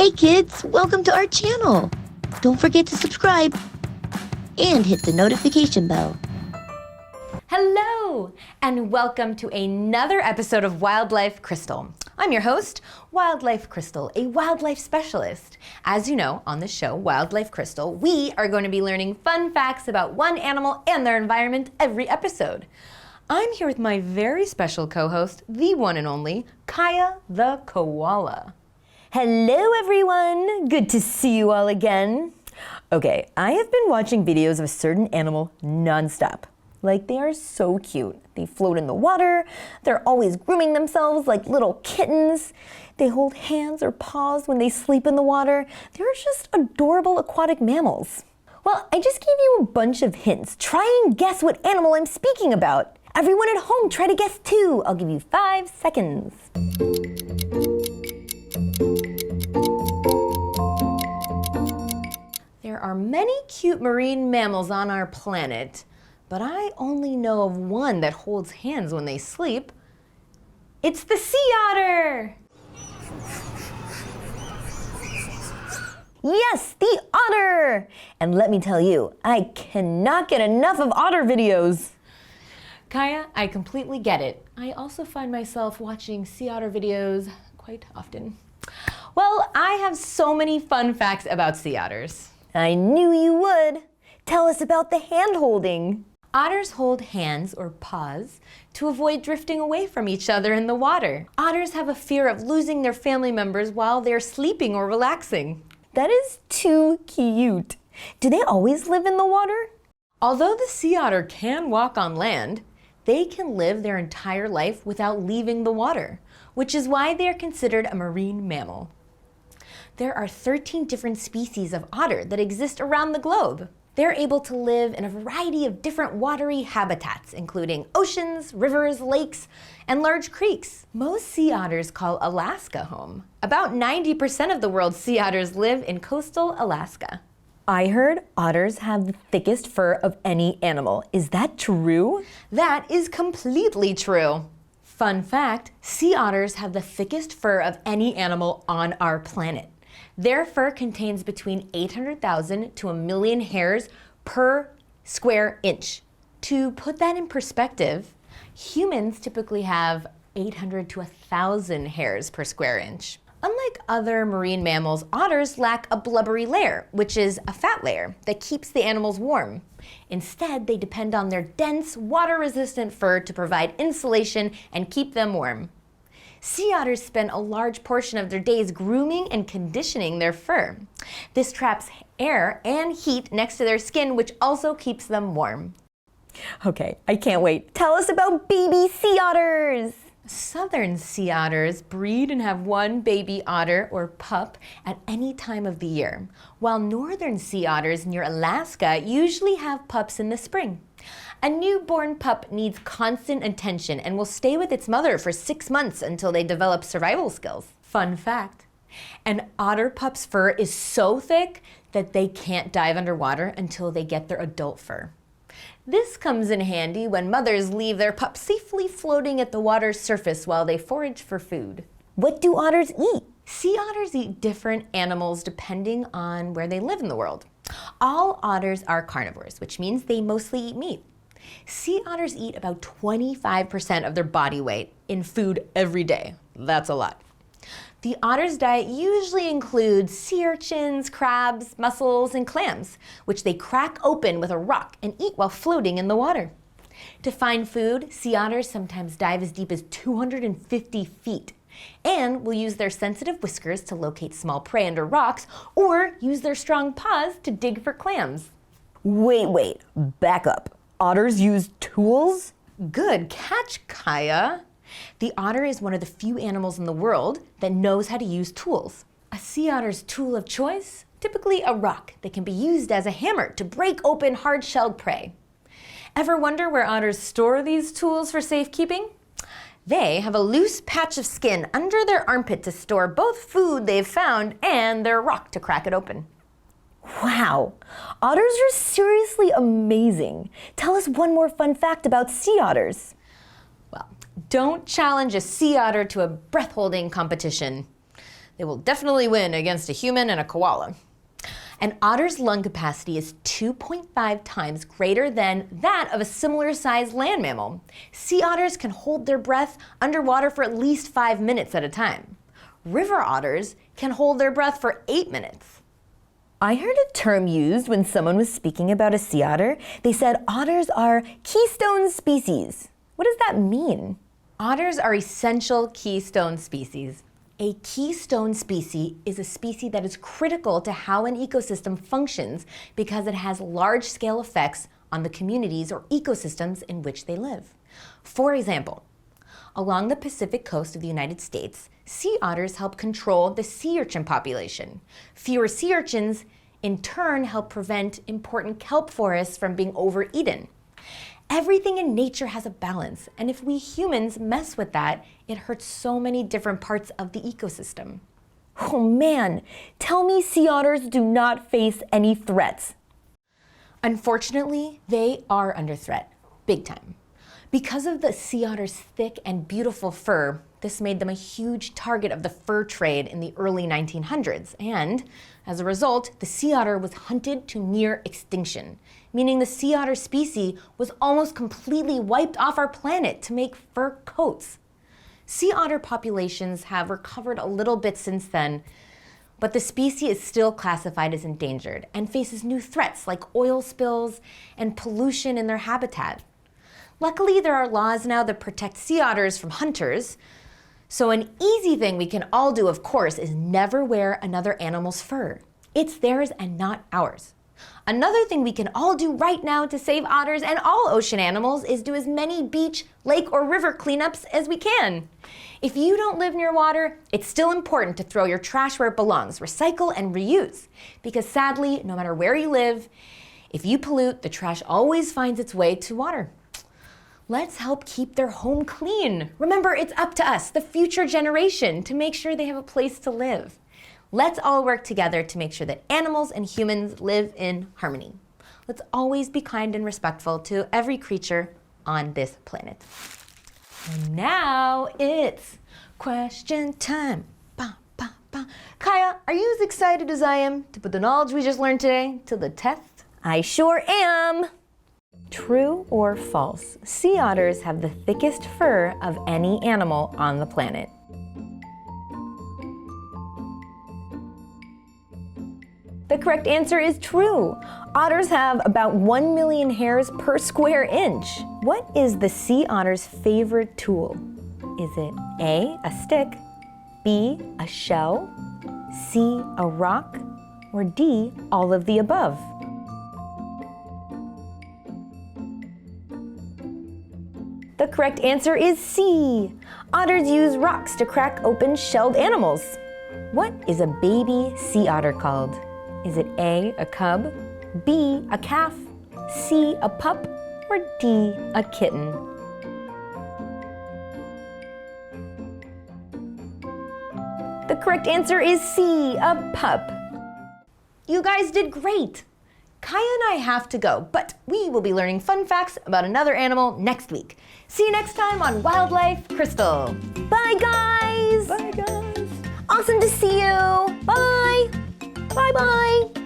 Hey kids, welcome to our channel. Don't forget to subscribe and hit the notification bell. Hello, and welcome to another episode of Wildlife Crystal. I'm your host, Wildlife Crystal, a wildlife specialist. As you know, on the show, Wildlife Crystal, we are going to be learning fun facts about one animal and their environment every episode. I'm here with my very special co-host, the one and only, Kaia the Koala. Hello everyone! Good to see you all again. Okay, I have been watching videos of a certain animal non-stop. Like, they are so cute. They float in the water, they're always grooming themselves like little kittens. They hold hands or paws when they sleep in the water. They're just adorable aquatic mammals. Well, I just gave you a bunch of hints. Try and guess what animal I'm speaking about. Everyone at home, try to guess too. I'll give you 5 seconds. There are many cute marine mammals on our planet, but I only know of one that holds hands when they sleep. It's the sea otter! Yes, the otter! And let me tell you, I cannot get enough of otter videos. Kaia, I completely get it. I also find myself watching sea otter videos quite often. Well, I have so many fun facts about sea otters. I knew you would. Tell us about the hand-holding. Otters hold hands, or paws, to avoid drifting away from each other in the water. Otters have a fear of losing their family members while they're sleeping or relaxing. That is too cute. Do they always live in the water? Although the sea otter can walk on land, they can live their entire life without leaving the water, which is why they are considered a marine mammal. There are 13 different species of otter that exist around the globe. They're able to live in a variety of different watery habitats, including oceans, rivers, lakes, and large creeks. Most sea otters call Alaska home. About 90% of the world's sea otters live in coastal Alaska. I heard otters have the thickest fur of any animal. Is that true? That is completely true. Fun fact, sea otters have the thickest fur of any animal on our planet. Their fur contains between 800,000 to 1 million hairs per square inch. To put that in perspective, humans typically have 800 to 1,000 hairs per square inch. Unlike other marine mammals, otters lack a blubbery layer, which is a fat layer that keeps the animals warm. Instead, they depend on their dense, water-resistant fur to provide insulation and keep them warm. Sea otters spend a large portion of their days grooming and conditioning their fur. This traps air and heat next to their skin, which also keeps them warm. Okay, I can't wait. Tell us about baby sea otters. Southern sea otters breed and have one baby otter or pup at any time of the year, while northern sea otters near Alaska usually have pups in the spring. A newborn pup needs constant attention and will stay with its mother for 6 months until they develop survival skills. Fun fact, an otter pup's fur is so thick that they can't dive underwater until they get their adult fur. This comes in handy when mothers leave their pups safely floating at the water's surface while they forage for food. What do otters eat? Sea otters eat different animals depending on where they live in the world. All otters are carnivores, which means they mostly eat meat. Sea otters eat about 25% of their body weight in food every day. That's a lot. The otter's diet usually includes sea urchins, crabs, mussels, and clams, which they crack open with a rock and eat while floating in the water. To find food, sea otters sometimes dive as deep as 250 feet and will use their sensitive whiskers to locate small prey under rocks or use their strong paws to dig for clams. Wait, back up. Otters use tools? Good catch, Kaia. The otter is one of the few animals in the world that knows how to use tools. A sea otter's tool of choice? Typically a rock that can be used as a hammer to break open hard-shelled prey. Ever wonder where otters store these tools for safekeeping? They have a loose patch of skin under their armpit to store both food they've found and their rock to crack it open. Wow, otters are seriously amazing. Tell us one more fun fact about sea otters. Well, don't challenge a sea otter to a breath-holding competition. It will definitely win against a human and a koala. An otter's lung capacity is 2.5 times greater than that of a similar-sized land mammal. Sea otters can hold their breath underwater for at least 5 minutes at a time. River otters can hold their breath for 8 minutes. I heard a term used when someone was speaking about a sea otter. They said otters are keystone species. What does that mean? Otters are essential keystone species. A keystone species is a species that is critical to how an ecosystem functions because it has large-scale effects on the communities or ecosystems in which they live. For example, along the Pacific coast of the United States, sea otters help control the sea urchin population. Fewer sea urchins, in turn, help prevent important kelp forests from being overeaten. Everything in nature has a balance, and if we humans mess with that, it hurts so many different parts of the ecosystem. Oh man, tell me sea otters do not face any threats. Unfortunately, they are under threat, big time. Because of the sea otter's thick and beautiful fur, this made them a huge target of the fur trade in the early 1900s, and as a result, the sea otter was hunted to near extinction, meaning the sea otter species was almost completely wiped off our planet to make fur coats. Sea otter populations have recovered a little bit since then, but the species is still classified as endangered and faces new threats like oil spills and pollution in their habitat. Luckily, there are laws now that protect sea otters from hunters. So an easy thing we can all do, of course, is never wear another animal's fur. It's theirs and not ours. Another thing we can all do right now to save otters and all ocean animals is do as many beach, lake, or river cleanups as we can. If you don't live near water, it's still important to throw your trash where it belongs, recycle and reuse. Because sadly, no matter where you live, if you pollute, the trash always finds its way to water. Let's help keep their home clean. Remember, it's up to us, the future generation, to make sure they have a place to live. Let's all work together to make sure that animals and humans live in harmony. Let's always be kind and respectful to every creature on this planet. And now it's question time. Ba, ba, ba. Kaia, are you as excited as I am to put the knowledge we just learned today to the test? I sure am. True or false? Sea otters have the thickest fur of any animal on the planet. The correct answer is true. Otters have about 1 million hairs per square inch. What is the sea otter's favorite tool? Is it A, a stick, B, a shell, C, a rock, or D, all of the above? The correct answer is C. Otters use rocks to crack open shelled animals. What is a baby sea otter called? Is it A, a cub, B, a calf, C, a pup, or D, a kitten? The correct answer is C, a pup. You guys did great. Kaia and I have to go, but we will be learning fun facts about another animal next week. See you next time on Wildlife Crystal. Bye, guys. Bye, guys. Awesome to see you. Bye. Bye-bye.